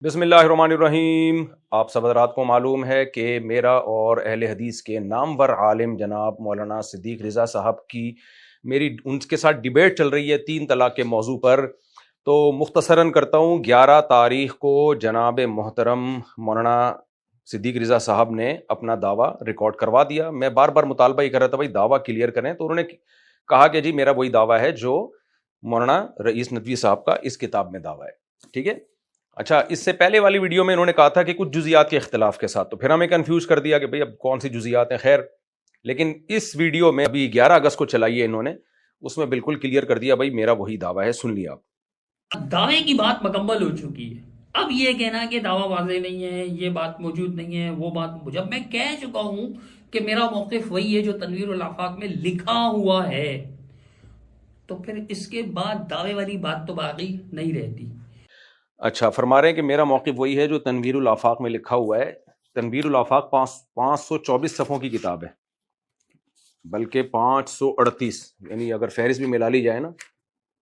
بسم اللہ الرحمن الرحیم۔ آپ سب حضرات کو معلوم ہے کہ میرا اور اہل حدیث کے نامور عالم جناب مولانا صدیق رضا صاحب کی میری ان کے ساتھ ڈیبیٹ چل رہی ہے 3 طلاق کے موضوع پر۔ تو مختصراً کرتا ہوں، 11 تاریخ کو جناب محترم مولانا صدیق رضا صاحب نے اپنا دعویٰ ریکارڈ کروا دیا۔ میں بار بار مطالبہ ہی کر رہا تھا بھائی دعویٰ کلیئر کریں، تو انہوں نے کہا کہ جی میرا وہی دعویٰ ہے جو مولانا رئیس ندوی صاحب کا اس کتاب میں دعویٰ ہے، ٹھیک ہے۔ اچھا، اس سے پہلے والی ویڈیو میں انہوں نے کہا تھا کہ کچھ جزیات کے اختلاف کے ساتھ، تو پھر ہمیں کنفیوز کر دیا کہ بھئی اب کون سی جزیات ہیں۔ خیر، لیکن اس ویڈیو میں ابھی 11 اگست کو چلائی ہے انہوں نے، اس میں بالکل کلیئر کر دیا بھئی میرا وہی دعویٰ ہے۔ سن لیا آپ، دعوے کی بات مکمل ہو چکی ہے۔ اب یہ کہنا کہ دعویٰ واضح نہیں ہے، یہ بات موجود نہیں ہے، وہ بات جب میں کہہ چکا ہوں کہ میرا موقف وہی ہے جو تنویر الآفاق میں لکھا ہوا ہے، تو پھر اس کے بعد دعوے والی بات تو باقی نہیں رہتی۔ اچھا فرما رہے ہیں کہ میرا موقف وہی ہے جو تنویر الآفاق میں لکھا ہوا ہے۔ تنویر الآفاق 524 صفحوں کی کتاب ہے، بلکہ 538، یعنی اگر فہرست بھی ملا لی جائے نا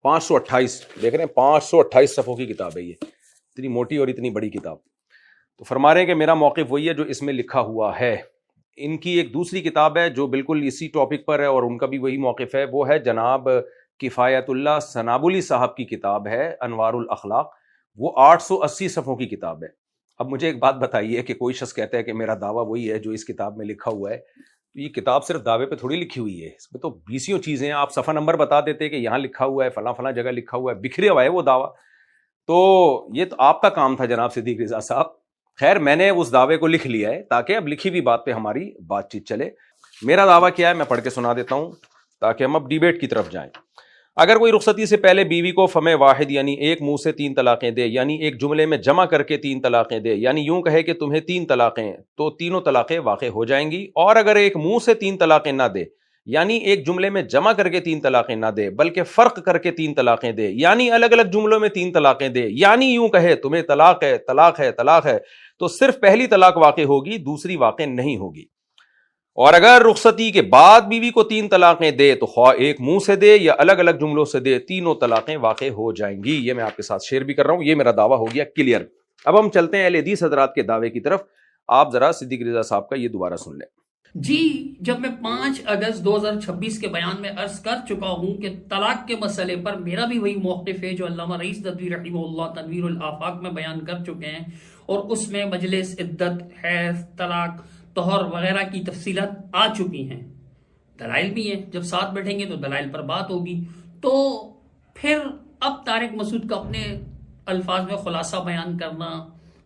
528، دیکھ رہے ہیں 528 صفحوں کی کتاب ہے یہ، اتنی موٹی اور اتنی بڑی کتاب۔ تو فرما رہے ہیں کہ میرا موقف وہی ہے جو اس میں لکھا ہوا ہے۔ ان کی ایک دوسری کتاب ہے جو بالکل اسی ٹاپک پر ہے اور ان کا بھی وہی موقف ہے، وہ ہے جناب کفایت اللہ سنابلی صاحب کی کتاب ہے انوار الاخلاق، وہ 880 صفحوں کی کتاب ہے۔ اب مجھے ایک بات بتائیے کہ کوئی شخص کہتا ہے کہ میرا دعویٰ وہی ہے جو اس کتاب میں لکھا ہوا ہے، تو یہ کتاب صرف دعوے پہ تھوڑی لکھی ہوئی ہے، اس میں تو 20 چیزیں ہیں۔ آپ صفحہ نمبر بتا دیتے کہ یہاں لکھا ہوا ہے، فلاں فلاں جگہ لکھا ہوا ہے، بکھرے ہوا ہے وہ دعویٰ۔ تو یہ تو آپ کا کام تھا جناب صدیق رضا صاحب۔ خیر، میں نے اس دعوے کو لکھ لیا ہے تاکہ اب لکھی ہوئی بات پہ ہماری بات چیت چلے۔ میرا دعویٰ کیا ہے میں پڑھ کے سنا دیتا ہوں تاکہ ہم اب ڈیبیٹ کی طرف جائیں۔ اگر کوئی رخصتی سے پہلے بیوی کو فم واحد یعنی ایک منہ سے 3 طلاقیں دے، یعنی ایک جملے میں جمع کر کے 3 طلاقیں دے، یعنی یوں کہے کہ تمہیں 3 طلاقیں، تو تینوں طلاقیں واقع ہو جائیں گی۔ اور اگر ایک منہ سے 3 طلاقیں نہ دے، یعنی ایک جملے میں جمع کر کے 3 طلاقیں نہ دے بلکہ فرق کر کے 3 طلاقیں دے، یعنی الگ الگ جملوں میں 3 طلاقیں دے، یعنی یوں کہے تمہیں طلاق ہے طلاق ہے طلاق ہے، تو صرف پہلی طلاق واقع ہوگی، دوسری واقع نہیں ہوگی۔ اور اگر رخصتی کے بعد بیوی کو 3 طلاقیں دے تو خواہ ایک منہ سے دے یا الگ الگ جملوں سے دے، تینوں طلاقیں واقع ہو جائیں گی۔ یہ میں آپ کے ساتھ شیئر بھی کر رہا ہوں، یہ میرا دعویٰ ہو گیا کلیئر۔ اب ہم چلتے ہیں اہل حدیث حضرات کے دعوے کی طرف۔ آپ ذرا صدیق رضا صاحب کا یہ دوبارہ سن لیں۔ جی، جب میں 5 اگست 2026 کے بیان میں عرض کر چکا ہوں کہ طلاق کے مسئلے پر میرا بھی وہی موقف ہے جو علامہ رئیس ندوی رحمہ اللہ تنویر الآفاق میں بیان کر چکے ہیں، اور اس میں مجلس، عدت، حیض، طلاق، طہر وغیرہ کی تفصیلات آ چکی ہیں، دلائل بھی ہیں، جب ساتھ بیٹھیں گے تو دلائل پر بات ہوگی۔ تو پھر اب طارق مسعود کا اپنے الفاظ میں خلاصہ بیان کرنا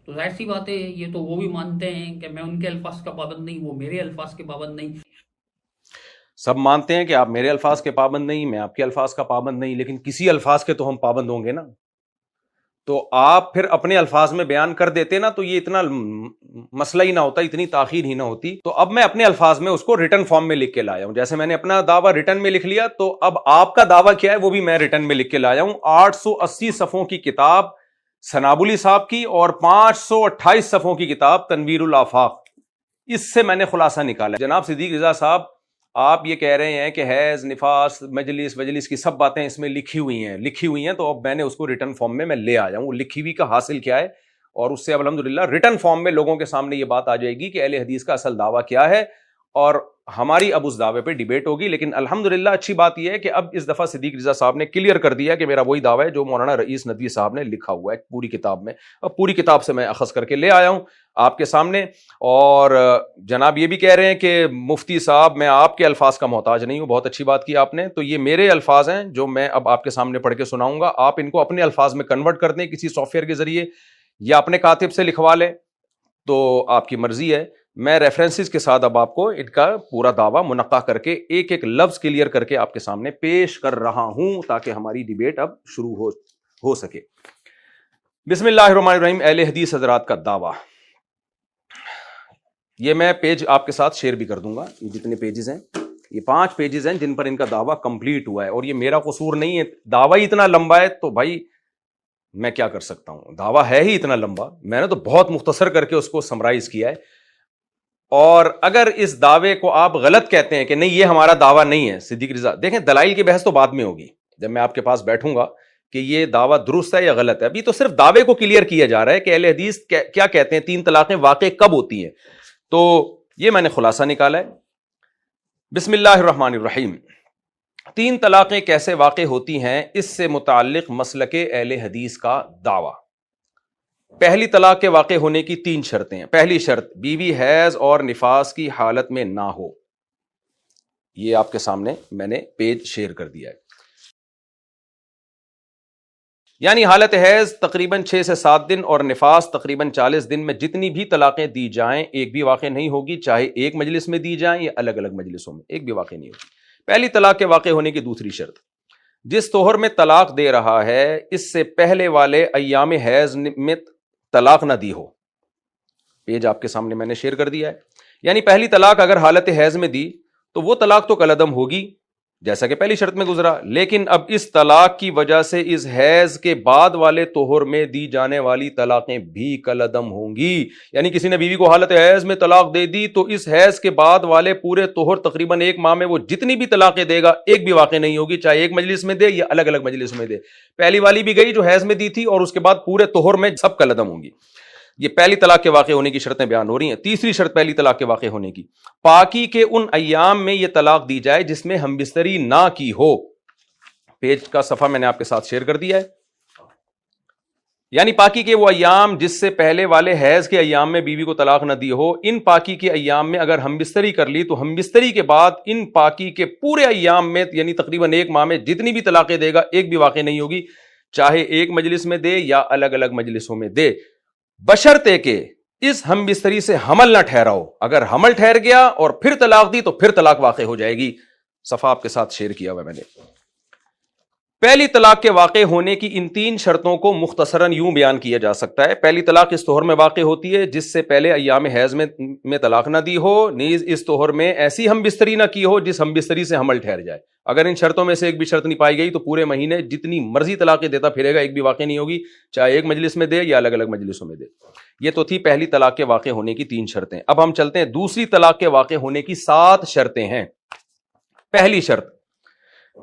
تو ظاہر سی بات ہے، یہ تو وہ بھی مانتے ہیں کہ میں ان کے الفاظ کا پابند نہیں، وہ میرے الفاظ کے پابند نہیں۔ سب مانتے ہیں کہ آپ میرے الفاظ کے پابند نہیں، میں آپ کے الفاظ کا پابند نہیں، لیکن کسی الفاظ کے تو ہم پابند ہوں گے نا۔ تو آپ پھر اپنے الفاظ میں بیان کر دیتے نا تو یہ اتنا مسئلہ ہی نہ ہوتا، اتنی تاخیر ہی نہ ہوتی۔ تو اب میں اپنے الفاظ میں اس کو ریٹن فارم میں لکھ کے لایا ہوں، جیسے میں نے اپنا دعویٰ ریٹن میں لکھ لیا، تو اب آپ کا دعویٰ کیا ہے وہ بھی میں ریٹن میں لکھ کے لایا ہوں۔ 880 صفحوں کی کتاب سنابلی صاحب کی اور 528 صفحوں کی کتاب تنویر الآفاق، اس سے میں نے خلاصہ نکالا۔ جناب صدیق رضا صاحب، آپ یہ کہہ رہے ہیں کہ حیض، نفاس، مجلس کی سب باتیں اس میں لکھی ہوئی ہیں، تو اب میں نے اس کو ریٹن فارم میں لے آیا ہوں۔ لکھی ہوئی کا حاصل کیا ہے، اور اس سے اب الحمدللہ ریٹن فارم میں لوگوں کے سامنے یہ بات آ جائے گی کہ اہل حدیث کا اصل دعویٰ کیا ہے، اور ہماری اب اس دعوے پہ ڈیبیٹ ہوگی۔ لیکن الحمدللہ اچھی بات یہ ہے کہ اب اس دفعہ صدیق رضا صاحب نے کلیئر کر دیا کہ میرا وہی دعویٰ ہے جو مولانا رئیس ندوی صاحب نے لکھا ہوا ہے پوری کتاب میں۔ اب پوری کتاب سے میں اخذ کر کے لے آیا ہوں آپ کے سامنے، اور جناب یہ بھی کہہ رہے ہیں کہ مفتی صاحب میں آپ کے الفاظ کا محتاج نہیں ہوں، بہت اچھی بات کی آپ نے۔ تو یہ میرے الفاظ ہیں جو میں اب آپ کے سامنے پڑھ کے سناؤں گا، آپ ان کو اپنے الفاظ میں کنورٹ کر دیں کسی سافٹ ویئر کے ذریعے یا اپنے کاتب سے لکھوا لیں، تو آپ کی مرضی ہے۔ میں ریفرنسز کے ساتھ اب آپ کو ان کا پورا دعویٰ منقع کر کے ایک ایک لفظ کلیئر کر کے آپ کے سامنے پیش کر رہا ہوں تاکہ ہماری ڈیبیٹ اب شروع ہو سکے۔ بسم اللہ الرحمن الرحیم۔ اہل حدیث حضرات کا دعویٰ، یہ میں پیج آپ کے ساتھ شیئر بھی کر دوں گا۔ یہ جتنے پیجز ہیں، یہ 5 پیجز ہیں جن پر ان کا دعویٰ کمپلیٹ ہوا ہے، اور یہ میرا قصور نہیں ہے، دعویٰ ہی اتنا لمبا ہے تو بھائی میں کیا کر سکتا ہوں، دعویٰ ہے ہی اتنا لمبا، میں نے تو بہت مختصر کر کے اس کو سمرائز کیا ہے۔ اور اگر اس دعوے کو آپ غلط کہتے ہیں کہ نہیں یہ ہمارا دعویٰ نہیں ہے، صدیق رضا دیکھیں دلائل کی بحث تو بعد میں ہوگی، جب میں آپ کے پاس بیٹھوں گا کہ یہ دعویٰ درست ہے یا غلط ہے. ابھی تو صرف دعوے کو کلیئر کیا جا رہا ہے کہ اہل حدیث کیا کہتے ہیں, 3 طلاقیں واقع کب ہوتی ہیں. تو یہ میں نے خلاصہ نکالا ہے. بسم اللہ الرحمن الرحیم. 3 طلاقیں کیسے واقع ہوتی ہیں, اس سے متعلق مسلک اہل حدیث کا دعویٰ. پہلی طلاق کے واقع ہونے کی 3 شرطیں ہیں. پہلی شرط, بیوی حیض اور نفاس کی حالت میں نہ ہو. یہ آپ کے سامنے میں نے پیج شیئر کر دیا ہے. یعنی حالت حیض تقریباً 6 سے 7 دن اور نفاس تقریباً 40 دن میں جتنی بھی طلاقیں دی جائیں ایک بھی واقع نہیں ہوگی, چاہے ایک مجلس میں دی جائیں یا الگ الگ مجلسوں میں, ایک بھی واقع نہیں ہوگی. پہلی طلاق کے واقع ہونے کی دوسری شرط, جس طہر میں طلاق دے رہا ہے اس سے پہلے والے ایام حیض میں طلاق نہ دی ہو. پیج آپ کے سامنے میں نے شیئر کر دیا ہے. یعنی پہلی طلاق اگر حالت حیض میں دی تو وہ طلاق تو کالعدم ہوگی جیسا کہ پہلی شرط میں گزرا, لیکن اب اس طلاق کی وجہ سے اس حیض کے بعد والے طہر میں دی جانے والی طلاقیں بھی کالعدم ہوں گی. یعنی کسی نے بیوی کو حالت حیض میں طلاق دے دی تو اس حیض کے بعد والے پورے طہر تقریباً 1 ماہ میں وہ جتنی بھی طلاقیں دے گا ایک بھی واقع نہیں ہوگی, چاہے ایک مجلس میں دے یا الگ الگ مجلس میں دے. پہلی والی بھی گئی جو حیض میں دی تھی, اور اس کے بعد پورے طہر میں سب کالعدم ہوں گی. یہ پہلی طلاق کے واقع ہونے کی شرطیں بیان ہو رہی ہیں. تیسری شرط پہلی طلاق کے واقع ہونے کی, پاکی کے ان ایام میں یہ طلاق دی جائے جس میں ہم بستری نہ کی ہو. پیج کا صفحہ میں نے آپ کے ساتھ شیئر کر دیا ہے. یعنی پاکی کے وہ ایام جس سے پہلے والے حیض کے ایام میں بیوی کو طلاق نہ دی ہو, ان پاکی کے ایام میں اگر ہم بستری کر لی تو ہم بستری کے بعد ان پاکی کے پورے ایام میں یعنی تقریباً 1 ماہ میں جتنی بھی طلاقیں دے گا ایک بھی واقع نہیں ہوگی, چاہے ایک مجلس میں دے یا الگ الگ مجلسوں میں دے, بشرطے کہ اس ہم بستری سے حمل نہ ٹھہرا ہو. اگر حمل ٹھہر گیا اور پھر طلاق دی تو پھر طلاق واقع ہو جائے گی. صفحہ آپ کے ساتھ شیئر کیا ہوا میں نے. پہلی طلاق کے واقع ہونے کی ان 3 شرطوں کو مختصراً یوں بیان کیا جا سکتا ہے. پہلی طلاق اس طہر میں واقع ہوتی ہے جس سے پہلے ایام حیض میں طلاق نہ دی ہو, نیز اس طہر میں ایسی ہم بستری نہ کی ہو جس ہم بستری سے حمل ٹھہر جائے. اگر ان شرطوں میں سے ایک بھی شرط نہیں پائی گئی تو پورے مہینے جتنی مرضی طلاقیں دیتا پھرے گا ایک بھی واقع نہیں ہوگی, چاہے ایک مجلس میں دے یا الگ الگ مجلسوں میں دے. یہ تو تھی پہلی طلاق کے واقع ہونے کی 3 شرطیں. اب ہم چلتے ہیں دوسری طلاق کے واقع ہونے کی 7 شرطیں ہیں. پہلی شرط,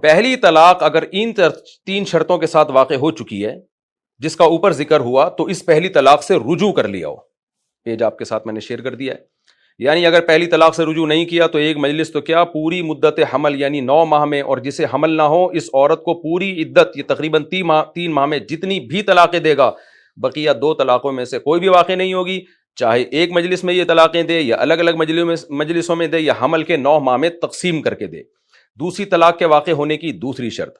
پہلی طلاق اگر ان 3 شرطوں کے ساتھ واقع ہو چکی ہے جس کا اوپر ذکر ہوا تو اس پہلی طلاق سے رجوع کر لیا ہو. پیج آپ کے ساتھ میں نے شیئر کر دیا ہے. یعنی اگر پہلی طلاق سے رجوع نہیں کیا تو ایک مجلس تو کیا پوری مدت حمل یعنی 9 ماہ میں, اور جسے حمل نہ ہو اس عورت کو پوری عدت یہ تقریباً 3 ماہ میں جتنی بھی طلاقیں دے گا بقیہ 2 طلاقوں میں سے کوئی بھی واقع نہیں ہوگی, چاہے ایک مجلس میں یہ طلاقیں دے یا الگ الگ مجلسوں میں دے یا حمل کے 9 ماہ میں تقسیم کر کے دے. دوسری طلاق کے واقع ہونے کی دوسری شرط,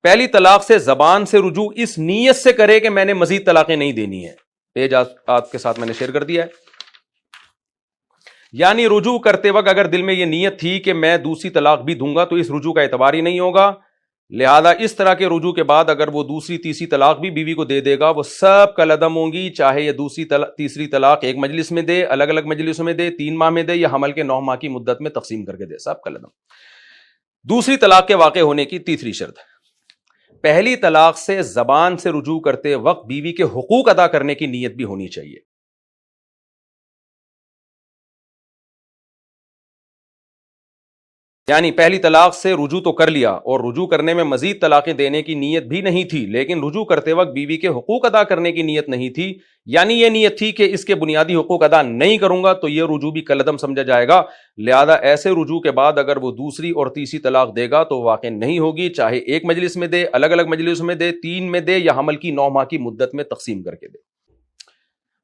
پہلی طلاق سے زبان سے رجوع اس نیت سے کرے کہ میں نے مزید طلاقیں نہیں دینی ہیں. پیج آپ کے ساتھ میں نے شیئر کر دیا ہے. یعنی رجوع کرتے وقت اگر دل میں یہ نیت تھی کہ میں دوسری طلاق بھی دوں گا تو اس رجوع کا اعتبار ہی نہیں ہوگا. لہذا اس طرح کے رجوع کے بعد اگر وہ دوسری تیسری طلاق بھی بیوی کو دے دے گا وہ سب کالعدم ہوں گی, چاہے یہ دوسری تیسری طلاق ایک مجلس میں دے, الگ الگ مجلسوں میں دے, 3 ماہ میں دے یا حمل کے 9 ماہ کی مدت میں تقسیم کر کے دے, سب کالعدم. دوسری طلاق کے واقع ہونے کی تیسری شرط, پہلی طلاق سے زبان سے رجوع کرتے وقت بیوی کے حقوق ادا کرنے کی نیت بھی ہونی چاہیے. یعنی پہلی طلاق سے رجوع تو کر لیا اور رجوع کرنے میں مزید طلاقیں دینے کی نیت بھی نہیں تھی, لیکن رجوع کرتے وقت بیوی کے حقوق ادا کرنے کی نیت نہیں تھی. یعنی یہ نیت تھی کہ اس کے بنیادی حقوق ادا نہیں کروں گا تو یہ رجوع بھی کالعدم سمجھا جائے گا. لہذا ایسے رجوع کے بعد اگر وہ دوسری اور تیسری طلاق دے گا تو واقع نہیں ہوگی, چاہے ایک مجلس میں دے, الگ الگ مجلسوں میں دے, 3 میں دے یا حمل کی 9 ماہ کی مدت میں تقسیم کر کے دے.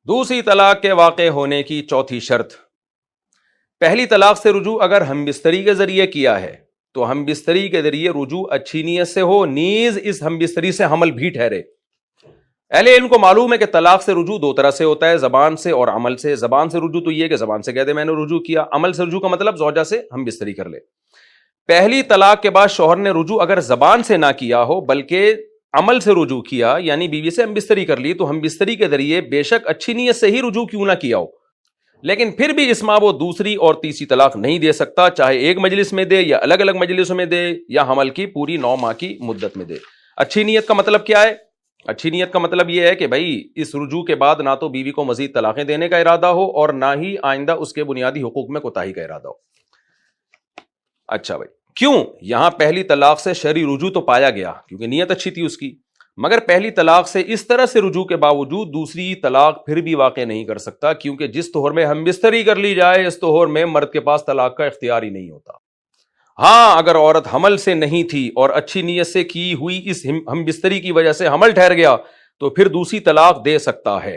دوسری طلاق کے واقع ہونے کی چوتھی شرط, پہلی طلاق سے رجوع اگر ہم بستری کے ذریعے کیا ہے تو ہم بستری کے ذریعے رجوع اچھی نیت سے ہو, نیز اس ہم بستری سے حمل بھی ٹھہرے. اہل علم کو معلوم ہے کہ طلاق سے رجوع 2 طرح سے ہوتا ہے, زبان سے اور عمل سے. زبان سے رجوع تو یہ کہ زبان سے کہہ دے میں نے رجوع کیا, عمل سے رجوع کا مطلب زوجہ سے ہم بستری کر لے. پہلی طلاق کے بعد شوہر نے رجوع اگر زبان سے نہ کیا ہو بلکہ عمل سے رجوع کیا یعنی بیوی سے ہم بستری کر لی تو ہم بستری کے ذریعے بے شک اچھی نیت سے ہی رجوع کیوں نہ کیا ہو, لیکن پھر بھی اس ماں وہ دوسری اور تیسری طلاق نہیں دے سکتا, چاہے ایک مجلس میں دے یا الگ الگ مجلسوں میں دے یا حمل کی پوری 9 ماہ کی مدت میں دے. اچھی نیت کا مطلب کیا ہے؟ اچھی نیت کا مطلب یہ ہے کہ بھائی اس رجوع کے بعد نہ تو بیوی کو مزید طلاقیں دینے کا ارادہ ہو اور نہ ہی آئندہ اس کے بنیادی حقوق میں کوتاہی کا ارادہ ہو. اچھا بھائی, کیوں؟ یہاں پہلی طلاق سے شرعی رجوع تو پایا گیا کیونکہ نیت اچھی تھی اس کی. مگر پہلی طلاق سے اس طرح سے رجوع کے باوجود دوسری طلاق پھر بھی واقع نہیں کر سکتا، کیونکہ جس طہر میں ہم بستری کر لی جائے اس طہر میں مرد کے پاس طلاق کا اختیار ہی نہیں ہوتا۔ ہاں اگر عورت حمل سے نہیں تھی اور اچھی نیت سے کی ہوئی اس ہم بستری کی وجہ سے حمل ٹھہر گیا تو پھر دوسری طلاق دے سکتا ہے۔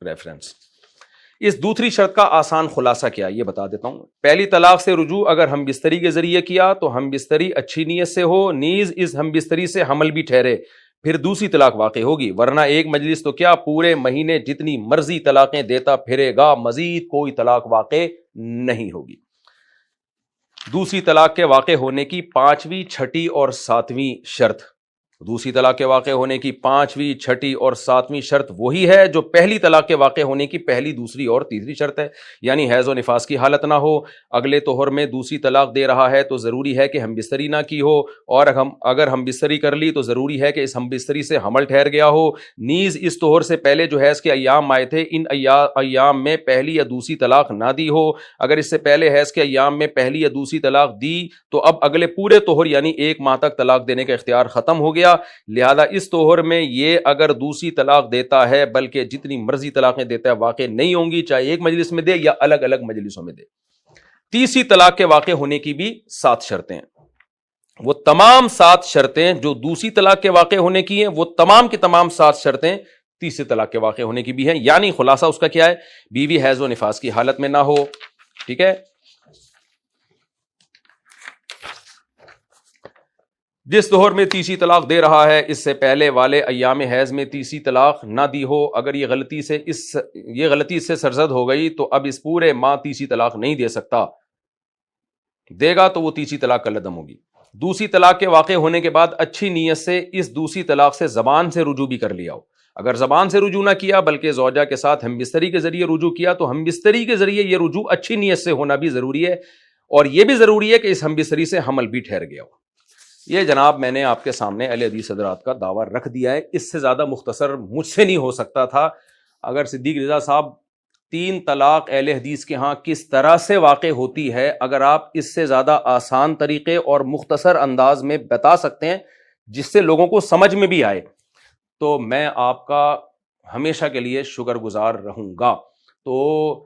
ریفرنس۔ اس دوسری شرط کا آسان خلاصہ کیا یہ بتا دیتا ہوں۔ پہلی طلاق سے رجوع اگر ہم بستری کے ذریعے کیا تو ہم بستری اچھی نیت سے ہو، نیز اس ہم بستری سے حمل بھی ٹھہرے، پھر دوسری طلاق واقع ہوگی، ورنہ ایک مجلس تو کیا پورے مہینے جتنی مرضی طلاقیں دیتا پھرے گا، مزید کوئی طلاق واقع نہیں ہوگی۔ دوسری طلاق کے واقع ہونے کی پانچویں، چھٹی اور ساتویں شرط۔ دوسری طلاق کے واقع ہونے کی پانچویں، چھٹی اور ساتویں شرط وہی ہے جو پہلی طلاق کے واقع ہونے کی پہلی، دوسری اور تیسری شرط ہے، یعنی حیض و نفاس کی حالت نہ ہو، اگلے طہر میں دوسری طلاق دے رہا ہے تو ضروری ہے کہ ہم بستری نہ کی ہو، اور اگر ہم بستری کر لی تو ضروری ہے کہ اس ہم بستری سے حمل ٹھہر گیا ہو، نیز اس طہر سے پہلے جو حیض کے ایام آئے تھے ان ایام میں پہلی یا دوسری طلاق نہ دی ہو، اگر اس سے پہلے حیض کے ایام میں پہلی یا دوسری طلاق دی تو اب اگلے پورے طہر یعنی ایک ماہ تک طلاق دینے کا اختیار ختم ہو گیا، لہذا اس طہر میں یہ اگر دوسری طلاق دیتا ہے بلکہ جتنی مرضی طلاقیں دیتا ہے واقع نہیں ہوں گی، چاہے ایک مجلس میں دے یا الگ الگ مجلسوں میں دے۔ تیسری طلاق کے واقع ہونے کی بھی 7 شرطیں، وہ تمام 7 شرطیں جو دوسری طلاق کے واقع ہونے کی ہیں وہ تمام کی تمام 7 شرطیں تیسری طلاق کے واقع ہونے کی بھی ہیں، یعنی خلاصہ اس کا کیا ہے؟ بیوی حیض و نفاس کی حالت میں نہ ہو، ٹھیک ہے، جس طہر میں تیسری طلاق دے رہا ہے اس سے پہلے والے ایام حیض میں تیسری طلاق نہ دی ہو، اگر یہ غلطی سے سرزد ہو گئی تو اب اس پورے ماہ تیسری طلاق نہیں دے سکتا، دے گا تو وہ تیسری طلاق کالعدم ہوگی۔ دوسری طلاق کے واقع ہونے کے بعد اچھی نیت سے اس دوسری طلاق سے زبان سے رجوع بھی کر لیا ہو، اگر زبان سے رجوع نہ کیا بلکہ زوجہ کے ساتھ ہم بستری کے ذریعے رجوع کیا تو ہم بستری کے ذریعے یہ رجوع اچھی نیت سے ہونا بھی ضروری ہے، اور یہ بھی ضروری ہے کہ اس ہم بستری سے حمل بھی ٹھہر گیا ہو۔ یہ جناب میں نے آپ کے سامنے اہل حدیث حضرات کا دعویٰ رکھ دیا ہے، اس سے زیادہ مختصر مجھ سے نہیں ہو سکتا تھا۔ اگر صدیق رضا صاحب 3 طلاق اہل حدیث کے ہاں کس طرح سے واقع ہوتی ہے، اگر آپ اس سے زیادہ آسان طریقے اور مختصر انداز میں بتا سکتے ہیں جس سے لوگوں کو سمجھ میں بھی آئے تو میں آپ کا ہمیشہ کے لیے شکر گزار رہوں گا۔ تو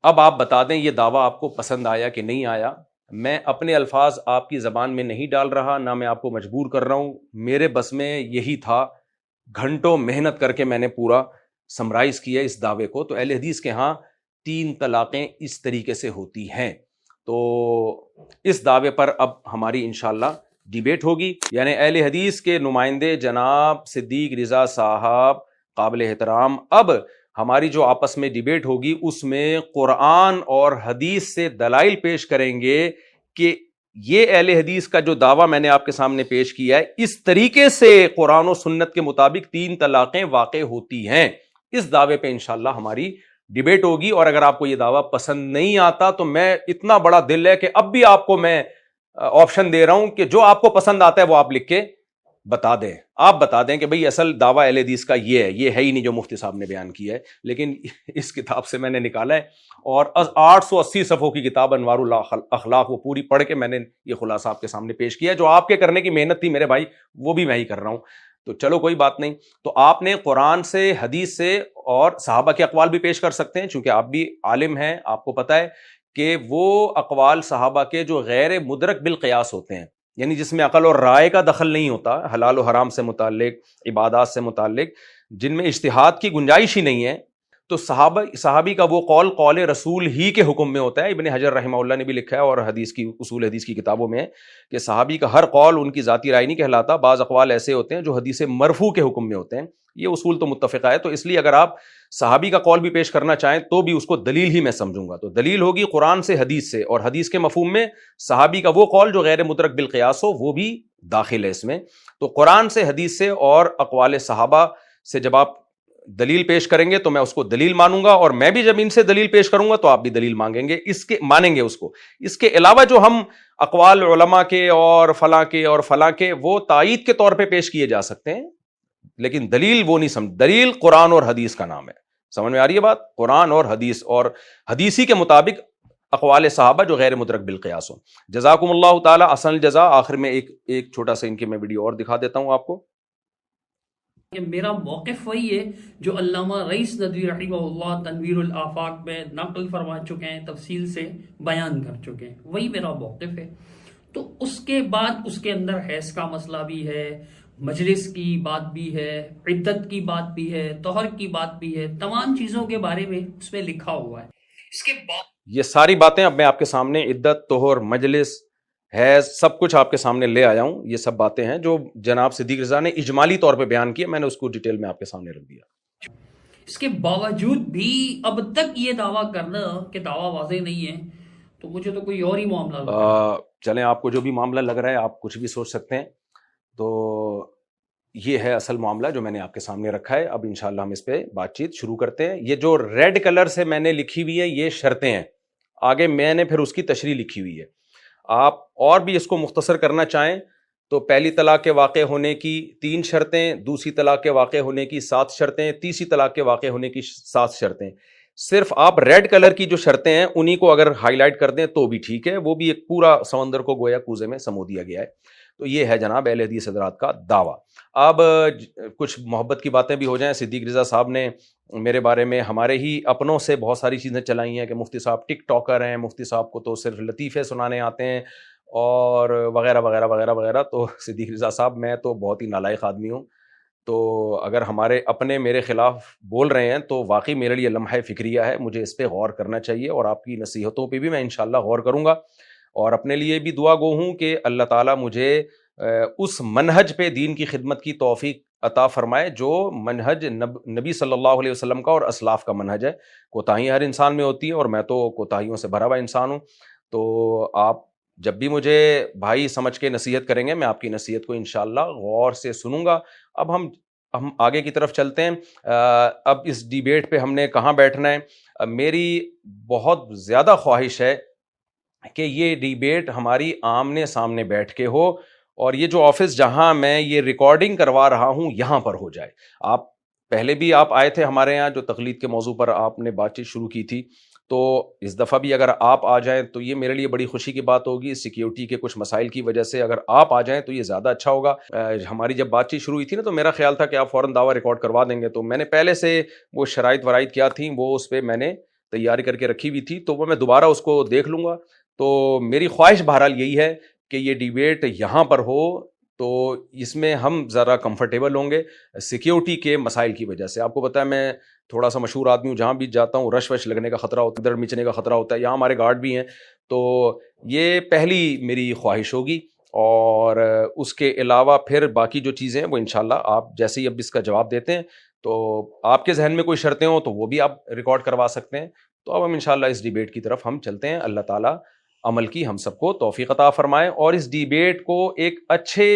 اب آپ بتا دیں یہ دعویٰ آپ کو پسند آیا کہ نہیں آیا۔ میں اپنے الفاظ آپ کی زبان میں نہیں ڈال رہا، نہ میں آپ کو مجبور کر رہا ہوں، میرے بس میں یہی تھا، گھنٹوں محنت کر کے میں نے پورا سمرائز کیا اس دعوے کو۔ تو اہل حدیث کے ہاں 3 طلاقیں اس طریقے سے ہوتی ہیں، تو اس دعوے پر اب ہماری انشاءاللہ ڈیبیٹ ہوگی، یعنی اہل حدیث کے نمائندے جناب صدیق رضا صاحب قابل احترام، اب ہماری جو آپس میں ڈیبیٹ ہوگی اس میں قرآن اور حدیث سے دلائل پیش کریں گے کہ یہ اہل حدیث کا جو دعویٰ میں نے آپ کے سامنے پیش کیا ہے اس طریقے سے قرآن و سنت کے مطابق 3 طلاقیں واقع ہوتی ہیں۔ اس دعوے پہ انشاءاللہ ہماری ڈیبیٹ ہوگی، اور اگر آپ کو یہ دعویٰ پسند نہیں آتا تو میں اتنا بڑا دل ہے کہ اب بھی آپ کو میں آپشن دے رہا ہوں کہ جو آپ کو پسند آتا ہے وہ آپ لکھ کے بتا دیں، آپ بتا دیں کہ بھئی اصل دعویٰ اہل حدیث کا یہ ہے ہی نہیں جو مفتی صاحب نے بیان کیا ہے، لیکن اس کتاب سے میں نے نکالا ہے، اور 880 صفحوں کی کتاب انوار الاخلاق وہ پوری پڑھ کے میں نے یہ خلاصہ آپ کے سامنے پیش کیا ہے، جو آپ کے کرنے کی محنت تھی میرے بھائی وہ بھی میں ہی کر رہا ہوں۔ تو چلو کوئی بات نہیں، تو آپ نے قرآن سے، حدیث سے اور صحابہ کے اقوال بھی پیش کر سکتے ہیں، چونکہ آپ بھی عالم ہیں، آپ کو پتہ ہے کہ وہ اقوال صحابہ کے جو غیر مدرک بالقیاس ہوتے ہیں، یعنی جس میں عقل اور رائے کا دخل نہیں ہوتا، حلال و حرام سے متعلق، عبادات سے متعلق، جن میں اجتہاد کی گنجائش ہی نہیں ہے، تو صحابی کا وہ قول رسول ہی کے حکم میں ہوتا ہے۔ ابن حجر رحمہ اللہ نے بھی لکھا ہے اور اصول حدیث کی کتابوں میں ہے کہ صحابی کا ہر قول ان کی ذاتی رائے نہیں کہلاتا، بعض اقوال ایسے ہوتے ہیں جو حدیث مرفوع کے حکم میں ہوتے ہیں، یہ اصول تو متفقہ ہے۔ تو اس لیے اگر آپ صحابی کا قول بھی پیش کرنا چاہیں تو بھی اس کو دلیل ہی میں سمجھوں گا، تو دلیل ہوگی قرآن سے، حدیث سے، اور حدیث کے مفہوم میں صحابی کا وہ قول جو غیر مدرک بالقیاس ہو وہ بھی داخل ہے اس میں۔ تو قرآن سے، حدیث سے اور اقوال صحابہ سے جب آپ دلیل پیش کریں گے تو میں اس کو دلیل مانوں گا، اور میں بھی جب ان سے دلیل پیش کروں گا تو آپ بھی دلیل مانگیں گے، مانیں گے اس کو۔ اس کے علاوہ جو ہم اقوال علماء کے اور فلاں کے وہ تائید کے طور پہ پیش کیے جا سکتے ہیں، لیکن دلیل وہ نہیں سمجھ، دلیل قرآن اور حدیث کا نام ہے۔ سمجھ میں آ رہی ہے بات؟ قرآن اور حدیث، اور حدیثی کے مطابق اقوال صحابہ جو غیر مدرک بالقیاس ہوں. جزاکم اللہ تعالی احسن الجزا. آخر میں ایک چھوٹا سا ان کے میں ویڈیو اور دکھا دیتا ہوں آپ کو کہ میرا موقف وہی ہے جو علامہ رئیس ندوی رحمہ اللہ تنویر الآفاق میں نقل فرما چکے ہیں، تفصیل سے بیان کر چکے ہیں، وہی میرا موقف ہے. تو اس کے بعد اس کے اندر حیض کا مسئلہ بھی ہے، مجلس کی بات بھی ہے، عدت کی بات بھی ہے، طہر کی بات بھی ہے، تمام چیزوں کے بارے میں اس میں لکھا ہوا ہے. اس کے بعد یہ ساری باتیں اب میں آپ کے سامنے عدت، طہر، مجلس، حیض سب کچھ آپ کے سامنے لے آیا ہوں. یہ سب باتیں ہیں جو جناب صدیق رضا نے اجمالی طور پہ بیان کیا، میں نے اس کو ڈیٹیل میں آپ کے سامنے رکھ دیا. اس کے باوجود بھی اب تک یہ دعویٰ کرنا کہ دعویٰ واضح نہیں ہے، تو مجھے تو کوئی اور ہی معاملہ لگ رہا ہے. چلیں آپ کو جو بھی معاملہ لگ رہا ہے آپ کچھ بھی سوچ سکتے ہیں. تو یہ ہے اصل معاملہ جو میں نے آپ کے سامنے رکھا ہے. اب انشاءاللہ ہم اس پہ بات چیت شروع کرتے ہیں. یہ جو ریڈ کلر سے میں نے لکھی ہوئی ہے یہ شرطیں ہیں، آگے میں نے پھر اس کی تشریح لکھی ہوئی ہے. آپ اور بھی اس کو مختصر کرنا چاہیں تو پہلی طلاق کے واقع ہونے کی 3 شرطیں، دوسری طلاق کے واقع ہونے کی 7 شرطیں، تیسری طلاق کے واقع ہونے کی 7 شرطیں. صرف آپ ریڈ کلر کی جو شرطیں ہیں انہی کو اگر ہائی لائٹ کر دیں تو بھی ٹھیک ہے، وہ بھی ایک پورا سمندر کو گویا کوزے میں سمو دیا گیا ہے. تو یہ ہے جناب اہل حدیث حضرات کا دعویٰ. اب کچھ محبت کی باتیں بھی ہو جائیں. صدیق رضا صاحب نے میرے بارے میں ہمارے ہی اپنوں سے بہت ساری چیزیں چلائی ہیں کہ مفتی صاحب ٹک ٹاکر ہیں، مفتی صاحب کو تو صرف لطیفے سنانے آتے ہیں اور وغیرہ وغیرہ وغیرہ وغیرہ. تو صدیق رضا صاحب میں تو بہت ہی نالائق آدمی ہوں، تو اگر ہمارے اپنے میرے خلاف بول رہے ہیں تو واقعی میرے لیے لمحہ فکریہ ہے، مجھے اس پہ غور کرنا چاہیے اور آپ کی نصیحتوں پہ بھی میں انشاءاللہ غور کروں گا. اور اپنے لیے بھی دعا گو ہوں کہ اللہ تعالیٰ مجھے اس منہج پہ دین کی خدمت کی توفیق عطا فرمائے جو منہج نبی صلی اللہ علیہ وسلم کا اور اسلاف کا منہج ہے. کوتاہی ہر انسان میں ہوتی ہیں اور میں تو کوتاہیوں سے بھرا ہوا انسان ہوں. تو آپ جب بھی مجھے بھائی سمجھ کے نصیحت کریں گے میں آپ کی نصیحت کو انشاءاللہ غور سے سنوں گا. اب ہم آگے کی طرف چلتے ہیں. اب اس ڈیبیٹ پہ ہم نے کہاں بیٹھنا ہے. میری بہت زیادہ خواہش ہے کہ یہ ڈیبیٹ ہماری آمنے سامنے بیٹھ کے ہو اور یہ جو آفس جہاں میں یہ ریکارڈنگ کروا رہا ہوں یہاں پر ہو جائے. آپ پہلے بھی آپ آئے تھے ہمارے یہاں جو تقلید کے موضوع پر آپ نے بات چیت شروع کی تھی، تو اس دفعہ بھی اگر آپ آ جائیں تو یہ میرے لیے بڑی خوشی کی بات ہوگی. سیکیورٹی کے کچھ مسائل کی وجہ سے اگر آپ آ جائیں تو یہ زیادہ اچھا ہوگا. ہماری جب بات چیت شروع ہوئی تھی نا تو میرا خیال تھا کہ آپ فوراً دعویٰ ریکارڈ کروا دیں گے، تو میں نے پہلے سے وہ شرائط ورائط کیا تھیں وہ اس پہ میں نے تیاری کر کے رکھی ہوئی تھی، تو وہ میں دوبارہ اس کو دیکھ لوں گا. تو میری خواہش بہرحال یہی ہے کہ یہ ڈیبیٹ یہاں پر ہو تو اس میں ہم ذرا کمفرٹیبل ہوں گے سیکیورٹی کے مسائل کی وجہ سے. آپ کو پتہ ہے میں تھوڑا سا مشہور آدمی ہوں، جہاں بھی جاتا ہوں رش وش لگنے کا خطرہ ہوتا ہے، ادھر مچنے کا خطرہ ہوتا ہے. یہاں ہمارے گارڈ بھی ہیں، تو یہ پہلی میری خواہش ہوگی. اور اس کے علاوہ پھر باقی جو چیزیں ہیں وہ انشاءاللہ آپ جیسے ہی اب اس کا جواب دیتے ہیں تو آپ کے ذہن میں کوئی شرطیں ہوں تو وہ بھی آپ ریکارڈ کروا سکتے ہیں. تو اب ہم انشاءاللہ اس ڈیبیٹ کی طرف ہم چلتے ہیں. اللہ تعالیٰ عمل کی ہم سب کو توفیق عطا فرمائے اور اس ڈیبیٹ کو ایک اچھے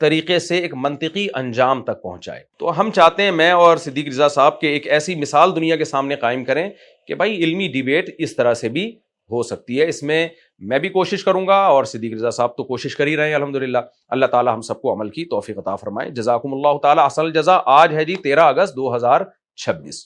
طریقے سے ایک منطقی انجام تک پہنچائے. تو ہم چاہتے ہیں میں اور صدیق رضا صاحب کے ایک ایسی مثال دنیا کے سامنے قائم کریں کہ بھائی علمی ڈیبیٹ اس طرح سے بھی ہو سکتی ہے. اس میں میں بھی کوشش کروں گا اور صدیق رضا صاحب تو کوشش کر ہی رہے ہیں الحمدللہ. اللہ تعالی ہم سب کو عمل کی توفیق عطا فرمائے. جزاکم اللہ تعالی احسن الجزا. آج ہے جی 13 اگست 2026.